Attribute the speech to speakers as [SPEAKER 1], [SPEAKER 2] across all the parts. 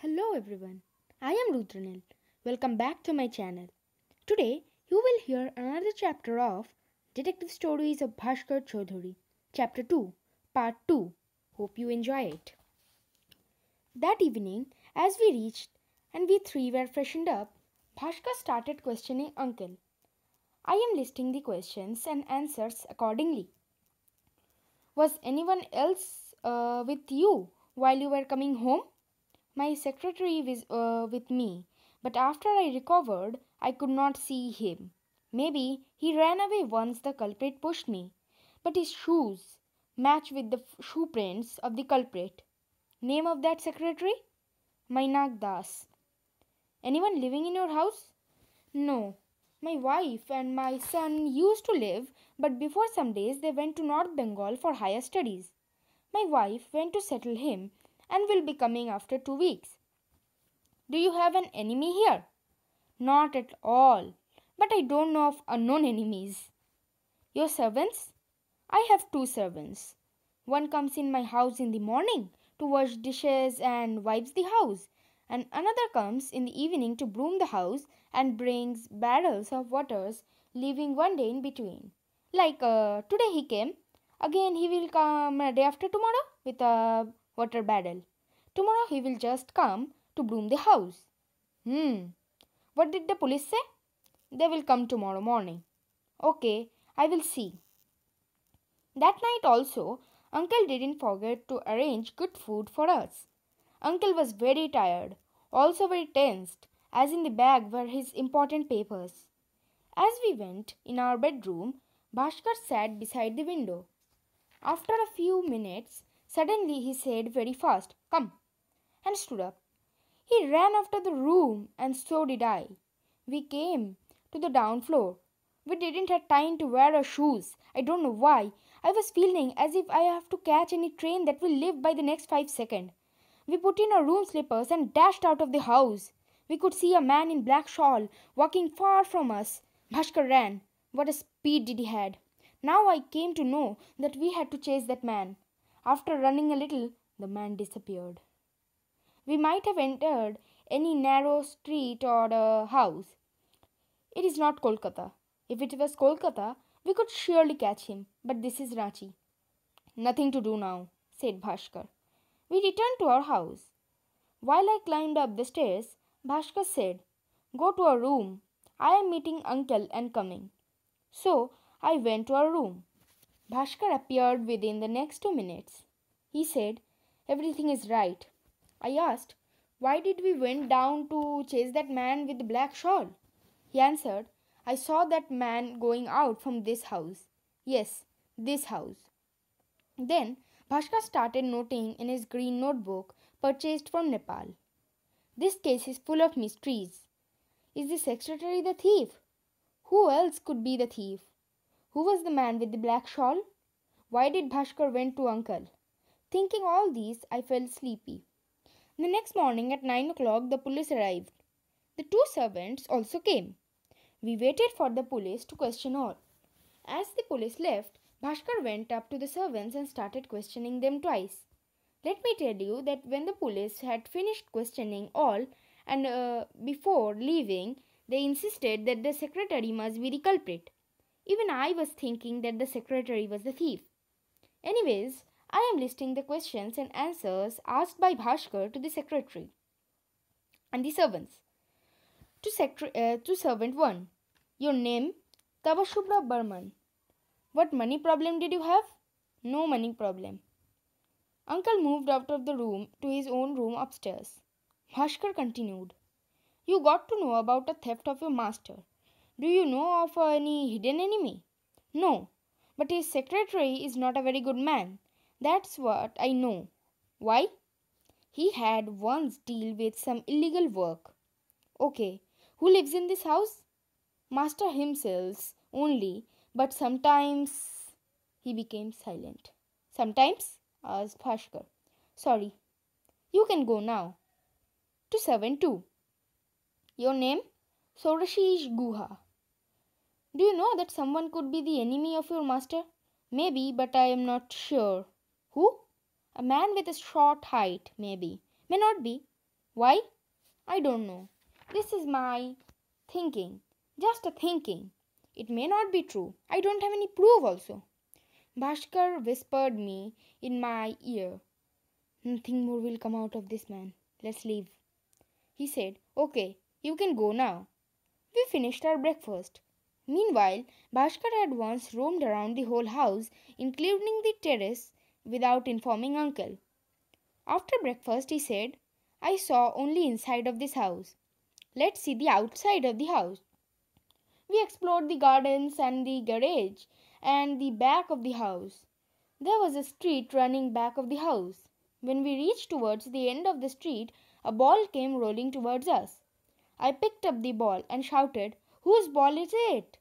[SPEAKER 1] Hello everyone, I am Rudranil. Welcome back to my channel. Today you will hear another chapter of Detective Stories of Bhashkar Chowdhury, Chapter 2, Part 2. Hope you enjoy it. That evening, as we reached and we three were freshened up, Bhashkar started questioning Uncle. I am listing the questions and answers accordingly. Was anyone else with you while you were coming home? My secretary was with me, but after I recovered, I could not see him. Maybe he ran away once the culprit pushed me, but his shoes match with the shoe prints of the culprit. Name of that secretary? Mainak Das. Anyone living in your house? No. My wife and my son used to live, but before some days they went to North Bengal for higher studies. My wife went to settle him and will be coming after 2 weeks. Do you have an enemy here? Not at all, but I don't know of unknown enemies. Your servants? I have two servants. One comes in my house in the morning to wash dishes and wipes the house, and another comes in the evening to broom the house and brings barrels of waters, leaving one day in between. Like today he came, again he will come day after tomorrow with a water barrel. Tomorrow he will just come to broom the house. Hmm. What did the police say? They will come tomorrow morning. Okay, I will see. That night also, Uncle didn't forget to arrange good food for us. Uncle was very tired, also very tensed, as in the bag were his important papers. As we went in our bedroom, Bhaskar sat beside the window. After a few minutes, suddenly he said very fast, "Come," and stood up. He ran after the room, and so did I. We came to the down floor. We didn't have time to wear our shoes. I don't know why. I was feeling as if I have to catch any train that will leave by the next 5 seconds. We put in our room slippers and dashed out of the house. We could see a man in black shawl walking far from us. Bhaskar ran. What a speed did he had! Now I came to know that we had to chase that man. After running a little, the man disappeared. We might have entered any narrow street or a house. It is not Kolkata. If it was Kolkata, we could surely catch him, but this is Ranchi. Nothing to do now, said Bhaskar. We returned to our house. While I climbed up the stairs, Bhaskar said, "Go to our room. I am meeting uncle and coming." So I went to our room. Bhaskar appeared within the next 2 minutes. He said, "Everything is right." I asked, "Why did we went down to chase that man with the black shawl?" He answered, "I saw that man going out from this house." Yes, this house. Then Bhaskar started noting in his green notebook purchased from Nepal. This case is full of mysteries. Is the secretary the thief? Who else could be the thief? Who was the man with the black shawl? Why did Bhaskar went to uncle? Thinking all these, I felt sleepy. The next morning at 9 o'clock, the police arrived. The two servants also came. We waited for the police to question all. As the police left, Bhaskar went up to the servants and started questioning them twice. Let me tell you that when the police had finished questioning all and before leaving, they insisted that the secretary must be the culprit. Even I was thinking that the secretary was the thief. Anyways, I am listing the questions and answers asked by Bhaskar to the secretary and the servants. To servant 1. Your name? Tabashubra Burman. What money problem did you have? No money problem. Uncle moved out of the room to his own room upstairs. Bhaskar continued. You got to know about a theft of your master. Do you know of any hidden enemy? No, but his secretary is not a very good man. That's what I know. Why? He had once deal with some illegal work. Okay, who lives in this house? Master himself only, but sometimes he became silent. Sometimes? Asked Bhaskar. Sorry, you can go now. To servant 2. Your name? Sorashish Guha. Do you know that someone could be the enemy of your master? Maybe, but I am not sure. Who? A man with a short height, maybe. May not be. Why? I don't know. This is my thinking. Just a thinking. It may not be true. I don't have any proof also. Bhaskar whispered me in my ear. Nothing more will come out of this man. Let's leave. He said, Okay, you can go now. We finished our breakfast. Meanwhile, Bhaskar had once roamed around the whole house, including the terrace, without informing uncle. After breakfast, he said, I saw only inside of this house. Let's see the outside of the house. We explored the gardens and the garage and the back of the house. There was a street running back of the house. When we reached towards the end of the street, a ball came rolling towards us. I picked up the ball and shouted, Whose ball is it?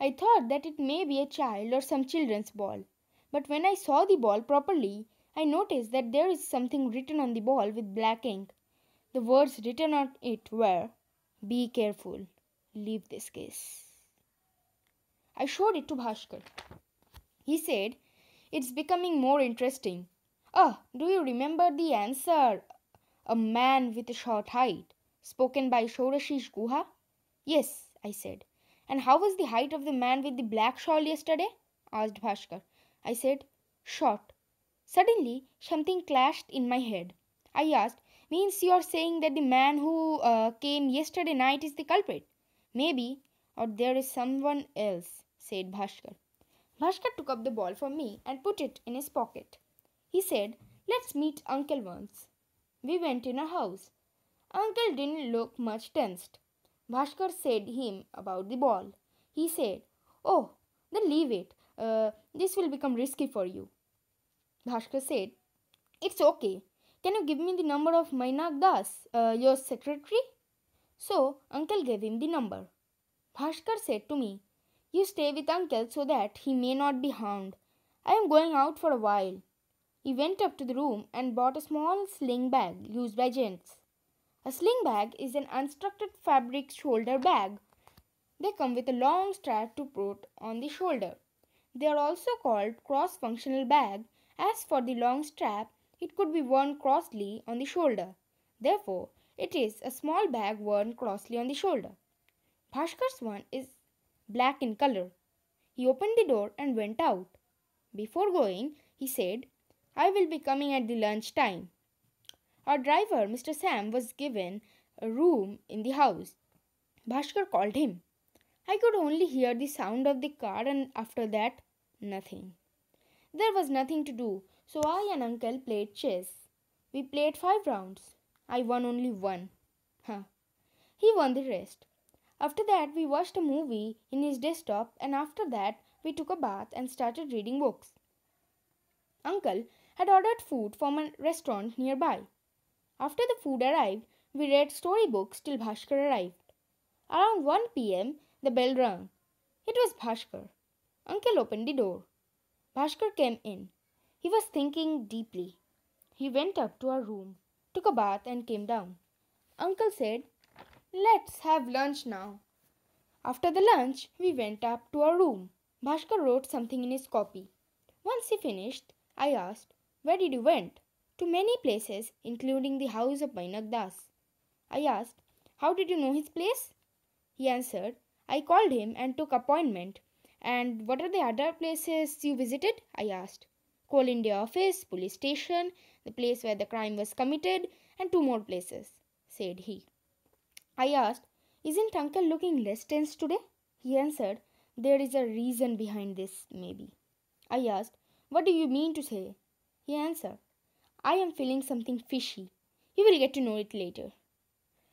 [SPEAKER 1] I thought that it may be a child or some children's ball. But when I saw the ball properly, I noticed that there is something written on the ball with black ink. The words written on it were, Be careful. Leave this case. I showed it to Bhaskar. He said, It's becoming more interesting. Do you remember the answer? A man with a short height, spoken by Shorashish Guha? Yes, I said. And how was the height of the man with the black shawl yesterday? Asked Bhaskar. I said, Short. Suddenly, something clashed in my head. I asked, Means you are saying that the man who came yesterday night is the culprit? Maybe, or there is someone else, said Bhaskar. Bhaskar took up the ball from me and put it in his pocket. He said, Let's meet Uncle once. We went in a house. Uncle didn't look much tensed. Bhaskar said him about the ball. He said, Oh, then leave it. This will become risky for you. Bhaskar said, It's okay. Can you give me the number of Mainak Das, your secretary? So, uncle gave him the number. Bhaskar said to me, You stay with uncle so that he may not be harmed. I am going out for a while. He went up to the room and bought a small sling bag used by gents. A sling bag is an unstructured fabric shoulder bag. They come with a long strap to put on the shoulder. They are also called cross-functional bag. As for the long strap, it could be worn crossly on the shoulder. Therefore, it is a small bag worn crossly on the shoulder. Bhaskar's one is black in color. He opened the door and went out. Before going, he said, I will be coming at the lunch time. Our driver, Mr. Sam, was given a room in the house. Bhaskar called him. I could only hear the sound of the car and after that, nothing. There was nothing to do, so I and uncle played chess. We played 5 rounds. I won only one. He won the rest. After that, we watched a movie in his desktop, and after that, we took a bath and started reading books. Uncle had ordered food from a restaurant nearby. After the food arrived, we read storybooks till Bhaskar arrived. Around 1 p.m., the bell rang. It was Bhaskar. Uncle opened the door. Bhaskar came in. He was thinking deeply. He went up to our room, took a bath and came down. Uncle said, Let's have lunch now. After the lunch, we went up to our room. Bhaskar wrote something in his copy. Once he finished, I asked, Where did you went? To many places, including the house of Mainak Das. I asked, How did you know his place? He answered, I called him and took appointment. And what are the other places you visited? I asked. Coal India office, police station, the place where the crime was committed, and 2 more places, said he. I asked, Isn't uncle looking less tense today? He answered, There is a reason behind this, maybe. I asked, What do you mean to say? He answered, I am feeling something fishy. You will get to know it later.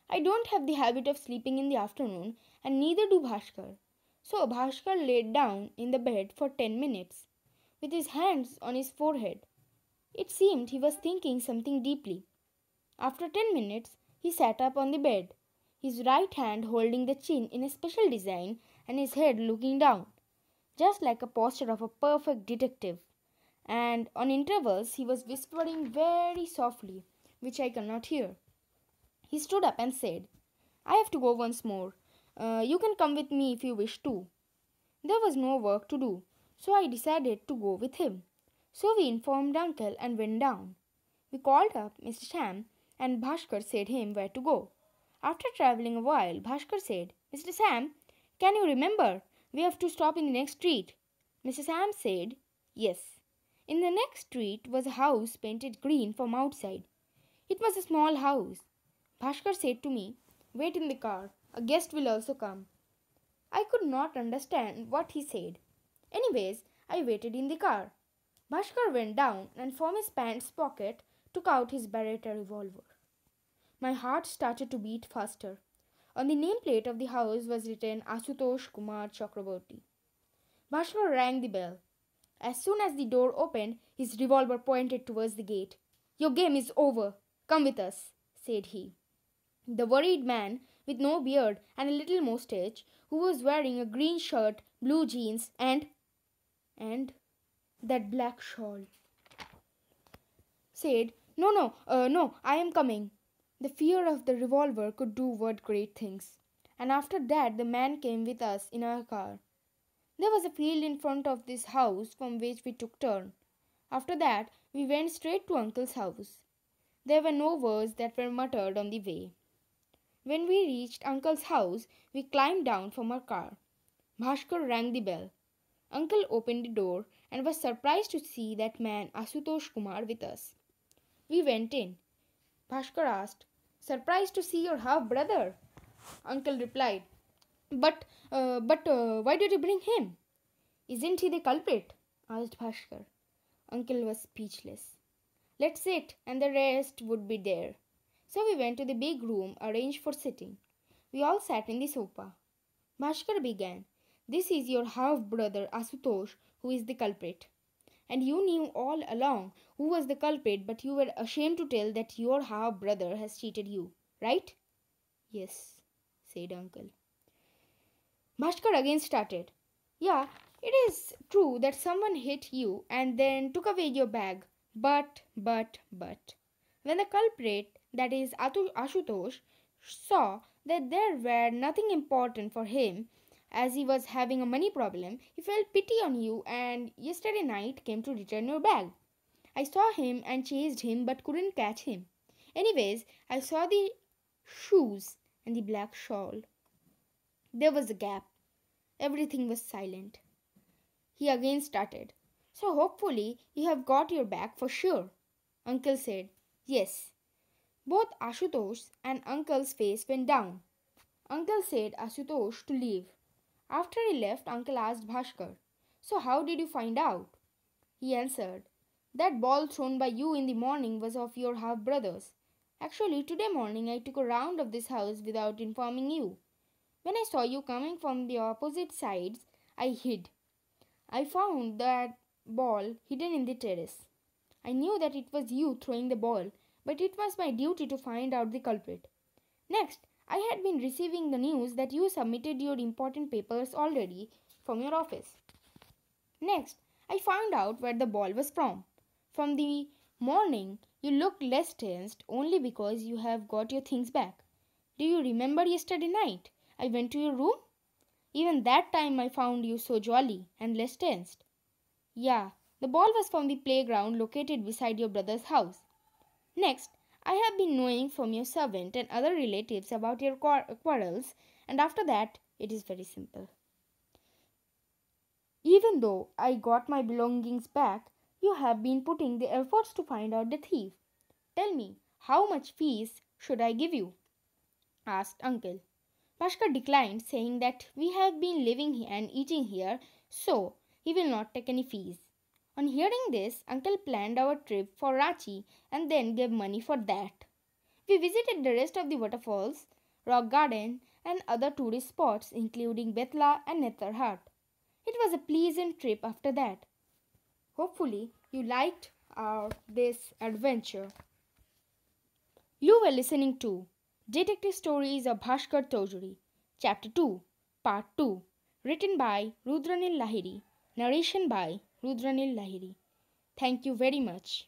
[SPEAKER 1] I don't have the habit of sleeping in the afternoon, and neither do Bhaskar. So Bhaskar laid down in the bed for 10 minutes, with his hands on his forehead. It seemed he was thinking something deeply. After 10 minutes, he sat up on the bed, his right hand holding the chin in a special design and his head looking down, just like a posture of a perfect detective. And on intervals, he was whispering very softly, which I cannot hear. He stood up and said, I have to go once more. You can come with me if you wish to. There was no work to do, so I decided to go with him. So we informed uncle and went down. We called up Mr. Sam and Bhashkar said him where to go. After traveling a while, Bhashkar said, Mr. Sam, can you remember? We have to stop in the next street. Mr. Sam said, yes. In the next street was a house painted green from outside. It was a small house. Bhashkar said to me, wait in the car. A guest will also come. I could not understand what he said. Anyways, I waited in the car. Bhaskar went down and from his pants pocket took out his Beretta revolver. My heart started to beat faster. On the nameplate of the house was written Asutosh Kumar Chakraborty. Bhaskar rang the bell. As soon as the door opened, his revolver pointed towards the gate. Your game is over. Come with us, said he. The worried man, with no beard and a little moustache, who was wearing a green shirt, blue jeans, and that black shawl, said, No, I am coming. The fear of the revolver could do what great things. And after that, the man came with us in our car. There was a field in front of this house from which we took turn. After that, we went straight to Uncle's house. There were no words that were muttered on the way. When we reached Uncle's house, we climbed down from our car. Bhaskar rang the bell. Uncle opened the door and was surprised to see that man Asutosh Kumar with us. We went in. Bhaskar asked, surprised to see your half-brother? Uncle replied, But why did you bring him? Isn't he the culprit? Asked Bhaskar. Uncle was speechless. Let's sit and the rest would be there. So we went to the big room arranged for sitting. We all sat in the sofa. Bhaskar began. This is your half-brother Asutosh who is the culprit. And you knew all along who was the culprit, but you were ashamed to tell that your half-brother has cheated you, right? Yes, said Uncle. Bhaskar again started. Yeah, it is true that someone hit you and then took away your bag. But. When the culprit, that is Ashutosh, saw that there were nothing important for him, as he was having a money problem, he felt pity on you and yesterday night came to return your bag. I saw him and chased him but couldn't catch him. Anyways, I saw the shoes and the black shawl. There was a gap. Everything was silent. He again started. So hopefully you have got your bag for sure. Uncle said, yes. Both Ashutosh and Uncle's face went down. Uncle said Ashutosh to leave. After he left, Uncle asked Bhaskar, so how did you find out? He answered, that ball thrown by you in the morning was of your half-brothers. Actually, today morning I took a round of this house without informing you. When I saw you coming from the opposite sides, I hid. I found that ball hidden in the terrace. I knew that it was you throwing the ball, but it was my duty to find out the culprit. Next, I had been receiving the news that you submitted your important papers already from your office. Next, I found out where the ball was from. From the morning, you looked less tensed only because you have got your things back. Do you remember yesterday night? I went to your room? Even that time I found you so jolly and less tensed. Yeah, the ball was from the playground located beside your brother's house. Next, I have been knowing from your servant and other relatives about your quarrels, and after that, it is very simple. Even though I got my belongings back, you have been putting the efforts to find out the thief. Tell me, how much fees should I give you? Asked Uncle. Bhaskar declined, saying that we have been living here and eating here, so he will not take any fees. On hearing this, Uncle planned our trip for Ranchi and then gave money for that. We visited the rest of the waterfalls, rock garden and other tourist spots including Betla and Netherhat. It was a pleasant trip after that. Hopefully, you liked this adventure. You were listening to Detective Stories of Bhashkar Chowdhury, Chapter 2, Part 2, written by Rudranil Lahiri, narration by Rudranil Lahiri. Thank you very much.